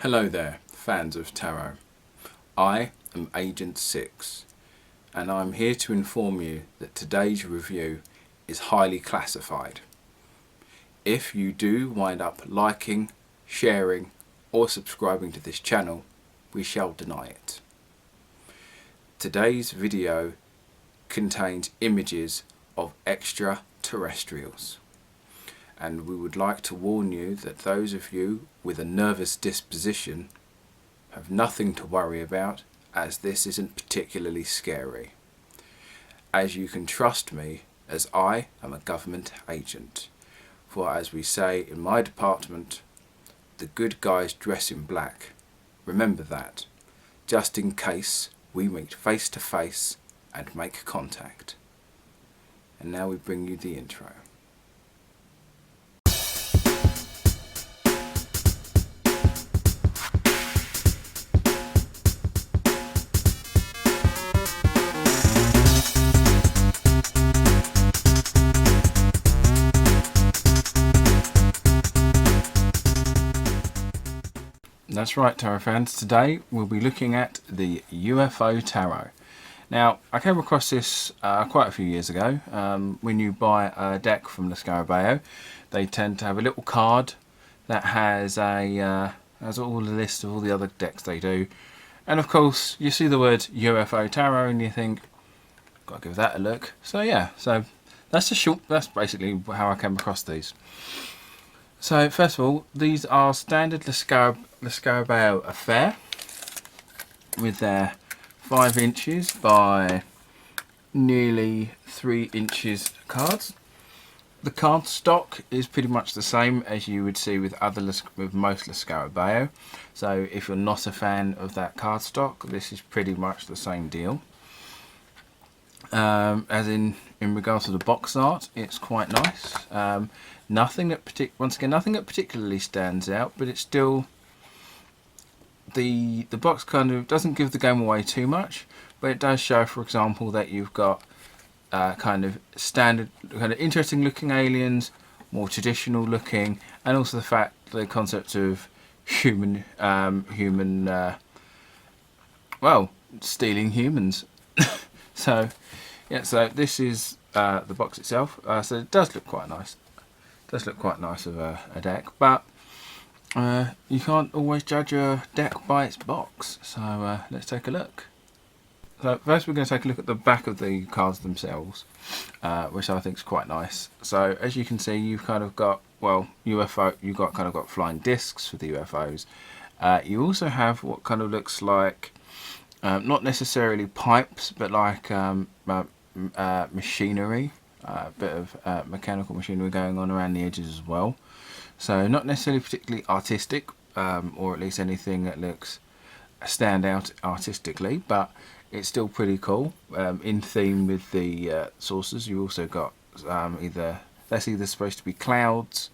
Hello there, fans of tarot. I am Agent Sicx, and I'm here to inform you that today's review is highly classified. If you do wind up liking, sharing or subscribing to this channel, we shall deny it. Today's video contains images of extraterrestrials, and we would like to warn you that those of you with a nervous disposition have nothing to worry about, as this isn't particularly scary. As you can trust me, as I am a government agent. For as we say in my department, the good guys dress in black. Remember that, just in case we meet face to face and make contact. And now we bring you the intro. That's right, tarot fans. Today we'll be looking at the UFO Tarot. Now, I came across this quite a few years ago. When you buy a deck from the Scarabeo, they tend to have a little card that has all the list of all the other decks they do. And of course, you see the word UFO Tarot and you think, gotta give that a look. So yeah, so that's basically how I came across these. So first of all, these are standard Le Scarabeo affair with their 5 inches by nearly 3 inches cards. The card stock is pretty much the same as you would see with most Le Scarabeo. So if you're not a fan of that card stock, this is pretty much the same deal. As in regards to the box art, it's quite nice. Nothing that particularly stands out, but it's still the box kind of doesn't give the game away too much, but it does show, for example, that you've got kind of standard, kind of interesting looking aliens, more traditional looking, and also the concept of human stealing humans. So yeah, so this is the box itself. So it does look quite nice. It does look quite nice of a deck, but you can't always judge a deck by its box. So let's take a look. So first we're going to take a look at the back of the cards themselves, which I think is quite nice. So as you can see, you've kind of got, well, UFO. You've got flying discs for the UFOs. You also have what kind of looks like not necessarily pipes, but like machinery, a bit of mechanical machinery going on around the edges as well. So not necessarily particularly artistic, or at least anything that looks stand out artistically, but it's still pretty cool. In theme with the sources, you also got that's either supposed to be clouds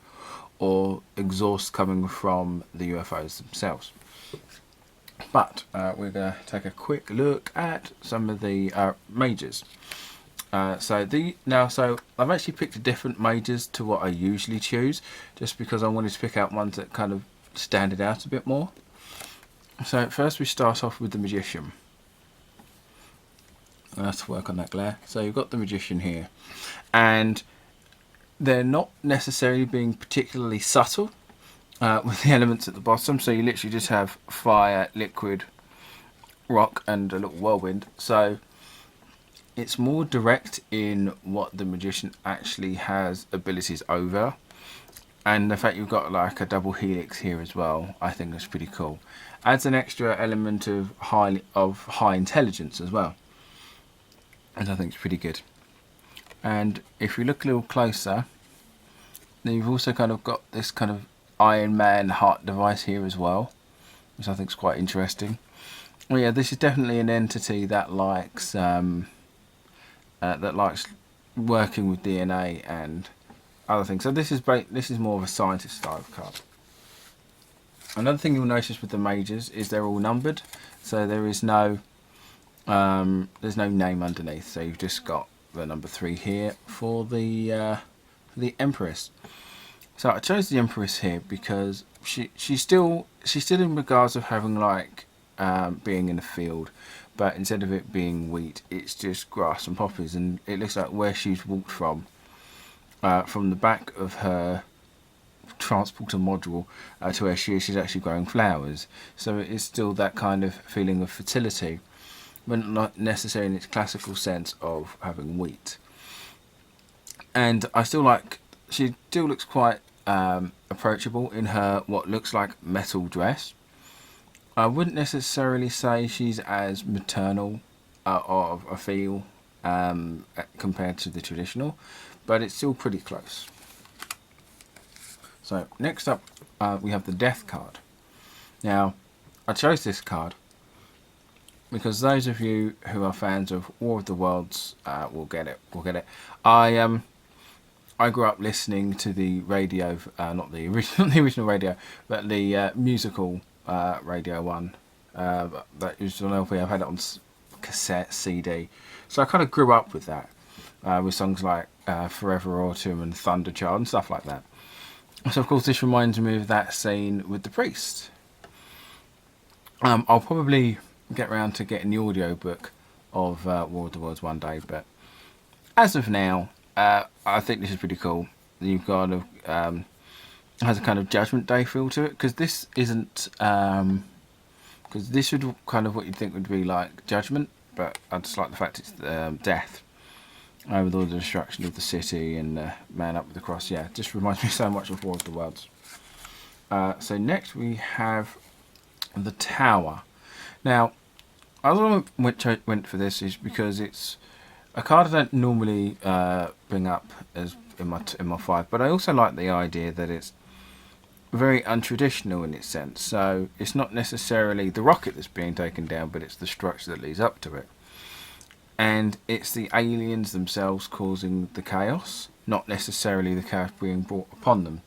or exhaust coming from the UFOs themselves. But we're going to take a quick look at some of the majors. So I've actually picked different majors to what I usually choose, just because I wanted to pick out ones that kind of stand out a bit more. So first we start off with the Magician. I have to work on that glare. So you've got the Magician here, and they're not necessarily being particularly subtle with the elements at the bottom. So you literally just have fire, liquid, rock, and a little whirlwind. So it's more direct in what the Magician actually has abilities over, and the fact you've got like a double helix here as well, I think is pretty cool. Adds an extra element of high intelligence as well, and I think it's pretty good. And if you look a little closer, then you've also kind of got this kind of Iron Man heart device here as well, which I think is quite interesting. Well, yeah, this is definitely an entity that likes working with DNA and other things. So this is more of a scientist style of card. Another thing you'll notice with the majors is they're all numbered, so there's no name underneath. So you've just got the number 3 here for the Empress. So I chose the Empress here because she's still in regards of having like being in a field, but instead of it being wheat, it's just grass and poppies, and it looks like where she's walked from the back of her transporter module to where she's actually growing flowers. So it is still that kind of feeling of fertility, but not necessarily in its classical sense of having wheat. And I still like, she still looks quite approachable in her what looks like metal dress. I wouldn't necessarily say she's as maternal of a feel compared to the traditional, but it's still pretty close. So next up we have the Death card. Now I chose this card because those of you who are fans of War of the Worlds will get it. I grew up listening to the radio, not the original radio, but the musical Radio 1. That was on LP. I've had it on cassette, CD. So I kind of grew up with that, with songs like Forever Autumn and Thunderchild and stuff like that. So of course this reminds me of that scene with the priest. I'll probably get around to getting the audio book of War of the Worlds one day, but as of now, I think this is pretty cool. You've got has a kind of Judgment Day feel to it, because this isn't because this would kind of what you'd think would be like Judgment, but I just like the fact it's death with all the destruction of the city and man up with the cross. Yeah, it just reminds me so much of War of the Worlds. So next we have the Tower. Now, the reason which I went for this is because it's a card I don't normally bring up as in my 5, but I also like the idea that it's very untraditional in its sense. So it's not necessarily the rocket that's being taken down, but it's the structure that leads up to it. And it's the aliens themselves causing the chaos, not necessarily the chaos being brought upon them.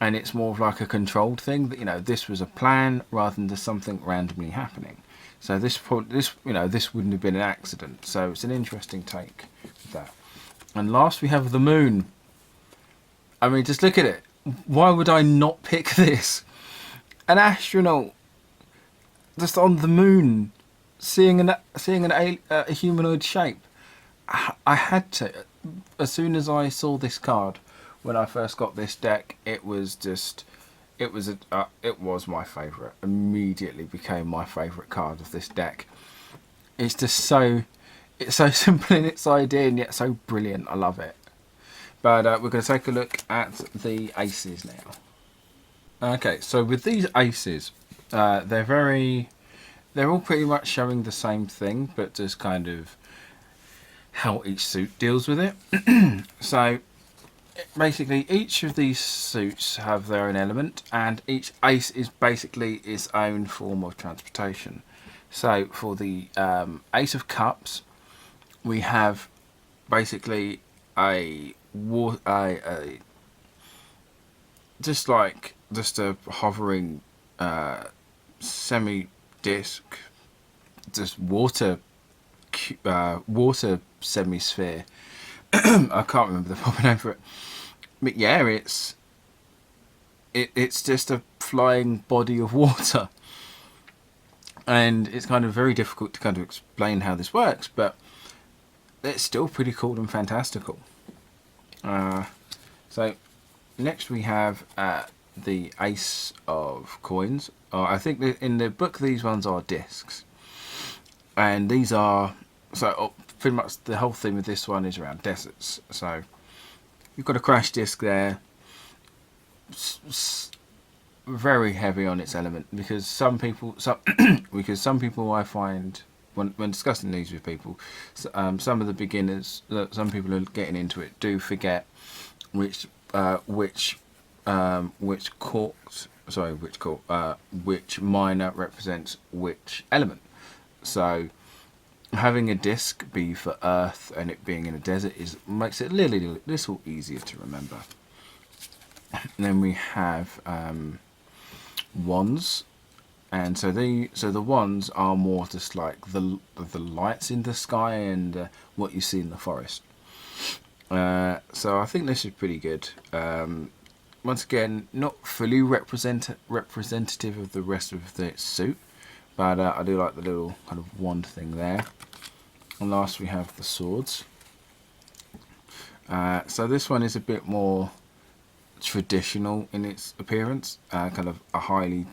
And it's more of like a controlled thing, that, you know, this was a plan rather than just something randomly happening. So this wouldn't have been an accident. So it's an interesting take with that. And last we have the Moon. I mean, just look at it. Why would I not pick this? An astronaut just on the moon, seeing a humanoid shape. I had to. As soon as I saw this card, when I first got this deck, it was my favourite. Immediately became my favourite card of this deck. It's so simple in its idea and yet so brilliant. I love it. But we're going to take a look at the aces now. Okay, so with these aces, they're all pretty much showing the same thing, but just kind of how each suit deals with it. So basically each of these suits have their own element, and each ace is basically its own form of transportation. So for the Ace of Cups, we have basically just a hovering semi-disc, just water semi-sphere. I can't remember the proper name for it, but yeah, it's just a flying body of water, and it's kind of very difficult to kind of explain how this works, but it's still pretty cool and fantastical. So next we have the Ace of Coins. I think that in the book these ones are discs, and these are pretty much the whole theme of this one is around deserts. So you've got a crash disc there, very heavy on its element, because some people I find when discussing these with people, some of the beginners, some people who are getting into it do forget which minor represents which element. So having a disc be for earth and it being in a desert makes it a little easier to remember. And then we have wands, and so the wands are more just like the lights in the sky and what you see in the forest. So I think this is pretty good. once again, not fully representative of the rest of the suit, but I do like the little kind of wand thing there. And last we have the swords. So this one is a bit more traditional in its appearance, kind of a highly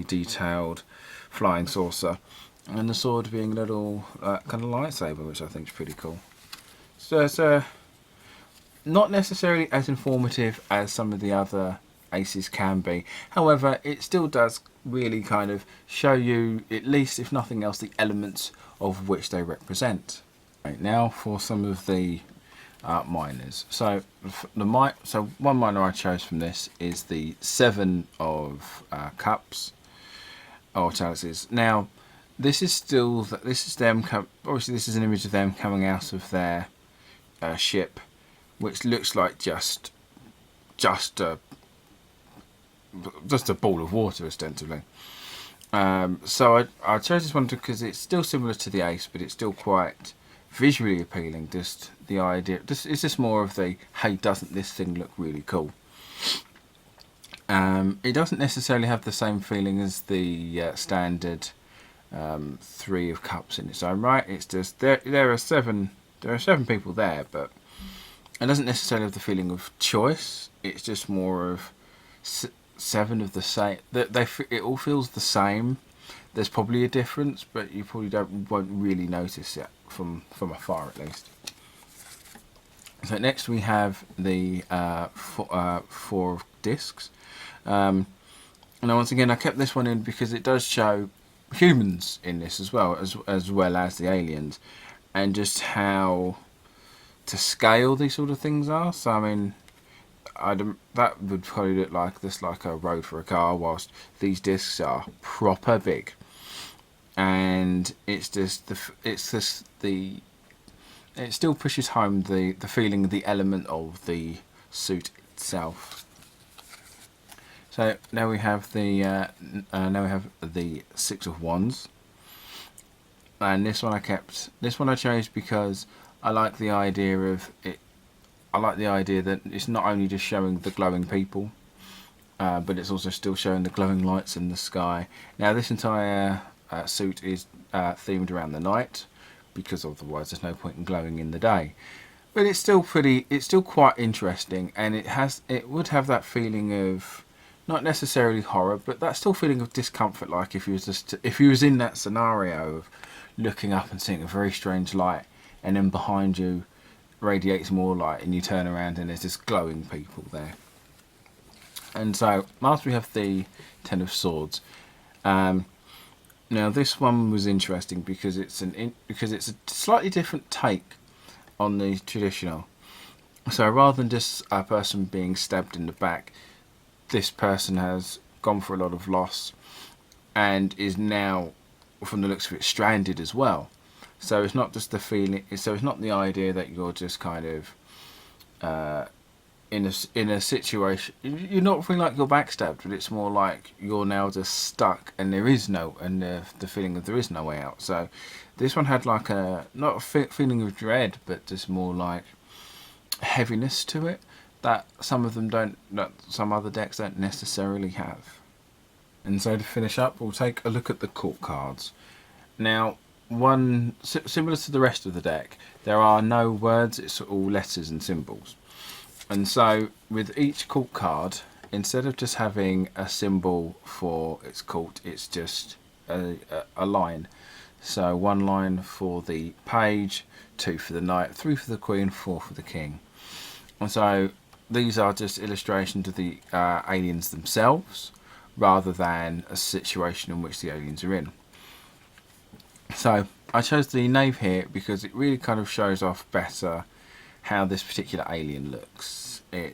detailed flying saucer, and the sword being a little kind of lightsaber, which I think is pretty cool. So it's not necessarily as informative as some of the other aces can be. However, it still does really kind of show you, at least if nothing else, the elements of which they represent. Right, now for some of the minors. So one minor I chose from this is the Seven of Cups or chalices. Now this is them. Obviously, this is an image of them coming out of their ship, which looks like just a ball of water, ostensibly. So I chose this one because it's still similar to the ace, but it's still quite visually appealing. Just the idea, it's just more of the, hey, doesn't this thing look really cool? It doesn't necessarily have the same feeling as the standard Three of Cups in its own right. It's just there are seven people there, but it doesn't necessarily have the feeling of choice. It's just more of seven of the same. It all feels the same. There's probably a difference, but you probably won't really notice it from afar, at least. So next we have the four of discs. Now once again, I kept this one in because it does show humans in this as well as the aliens, and just how to scale these sort of things are. So I mean, that would probably look like a road for a car, whilst these discs are proper big. And it still pushes home the feeling, the element of the suit itself. So now we have the Six of Wands, and this one I chose because I like the idea of it. I like the idea that it's not only just showing the glowing people, but it's also still showing the glowing lights in the sky. Now this entire suit is themed around the night, because otherwise there's no point in glowing in the day. But it's still quite interesting, and it would have that feeling of, not necessarily horror, but that still feeling of discomfort, like if you was in that scenario of looking up and seeing a very strange light, and then behind you radiates more light, and you turn around and there's just glowing people there. And so last we have the Ten of Swords. Now this one was interesting because it's a slightly different take on the traditional. So rather than just a person being stabbed in the back, this person has gone for a lot of loss and is now, from the looks of it, stranded as well. So it's not just the feeling. So it's not the idea that you're just kind of in a situation. You're not feeling like you're backstabbed, but it's more like you're now just stuck, and the feeling of there is no way out. So this one had like not a feeling of dread, but just more like heaviness to it that some other decks don't necessarily have. And so to finish up, we'll take a look at the court cards. Now, similar to the rest of the deck, there are no words, it's all letters and symbols. And so with each court card, instead of just having a symbol for its court, it's just a line. So one line for the page, 2 for the knight, 3 for the queen, 4 for the king. And so these are just illustrations of the aliens themselves, rather than a situation in which the aliens are in. So I chose the knave here because it really kind of shows off better how this particular alien looks. I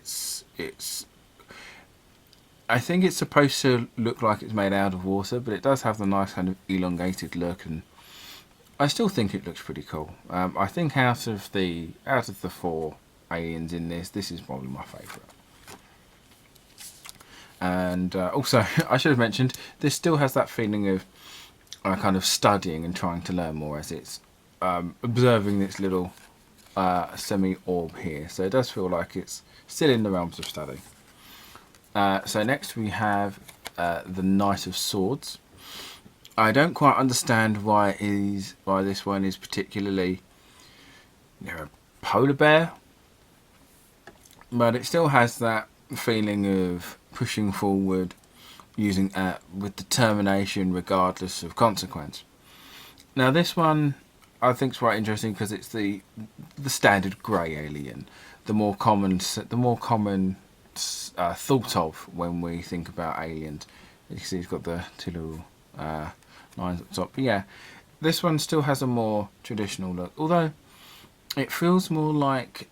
think it's supposed to look like it's made out of water, but it does have the nice kind of elongated look, and I still think it looks pretty cool. I think out of the 4 aliens in this is probably my favourite. And also, I should have mentioned, this still has that feeling of kind of studying and trying to learn more as it's observing this little semi-orb here. So it does feel like it's still in the realms of study. So next we have the Knight of Swords. I don't quite understand why this one is particularly a polar bear, but it still has that feeling of pushing forward, using with determination regardless of consequence. Now this one I think is quite interesting because it's the standard grey alien, the more common thought of when we think about aliens. You can see he's got the two little lines at the top. But yeah, this one still has a more traditional look, although it feels more like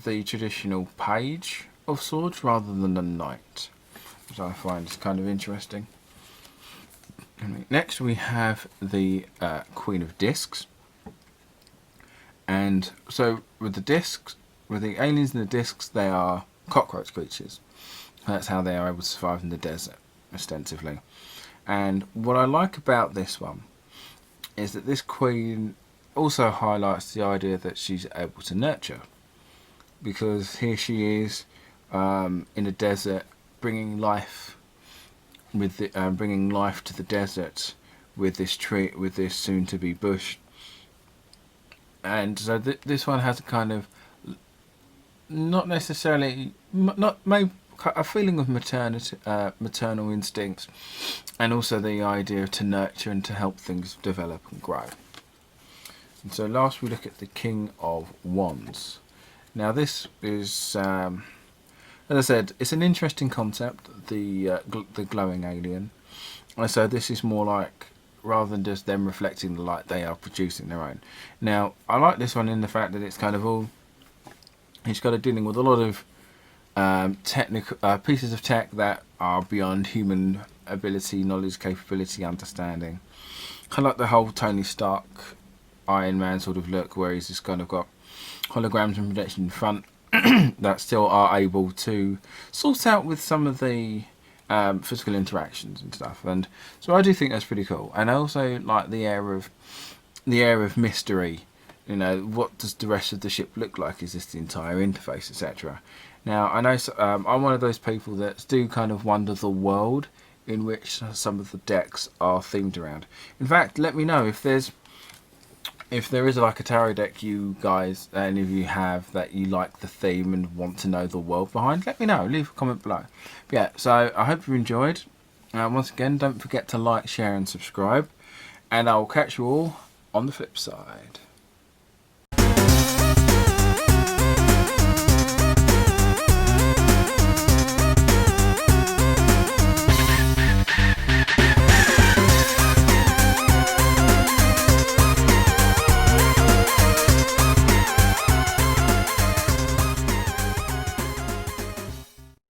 the traditional page of swords rather than the knight, which I find is kind of interesting. Next we have the Queen of Discs. And so with the discs, with the aliens and the discs, they are cockroach creatures. That's how they are able to survive in the desert, ostensibly. And what I like about this one is that this queen also highlights the idea that she's able to nurture, because here she is in a desert, bringing life to the desert with this tree, with this soon-to-be bush. And so this one has a kind of not necessarily maybe a feeling of maternal instincts, and also the idea to nurture and to help things develop and grow. And so last we look at the King of Wands. Now this is, as I said, it's an interesting concept, the glowing alien. And so this is more like, rather than just them reflecting the light, they are producing their own. Now I like this one in the fact that it's kind of it's got a dealing with a lot of technical pieces of tech that are beyond human ability, knowledge, capability, understanding. I like the whole Tony Stark, Iron Man sort of look, where he's just kind of got holograms and projection in front that still are able to sort out with some of the physical interactions and stuff. And so I do think that's pretty cool. And I also like the air of mystery. You know, what does the rest of the ship look like? Is this the entire interface, etc.? Now, I know I'm one of those people that do kind of wonder the world in which some of the decks are themed around. In fact, let me know if there is like a tarot deck you guys, any of you have, that you like the theme and want to know the world behind. Let me know. Leave a comment below. But yeah, so I hope you enjoyed. Once again, don't forget to like, share and subscribe. And I will catch you all on the flip side.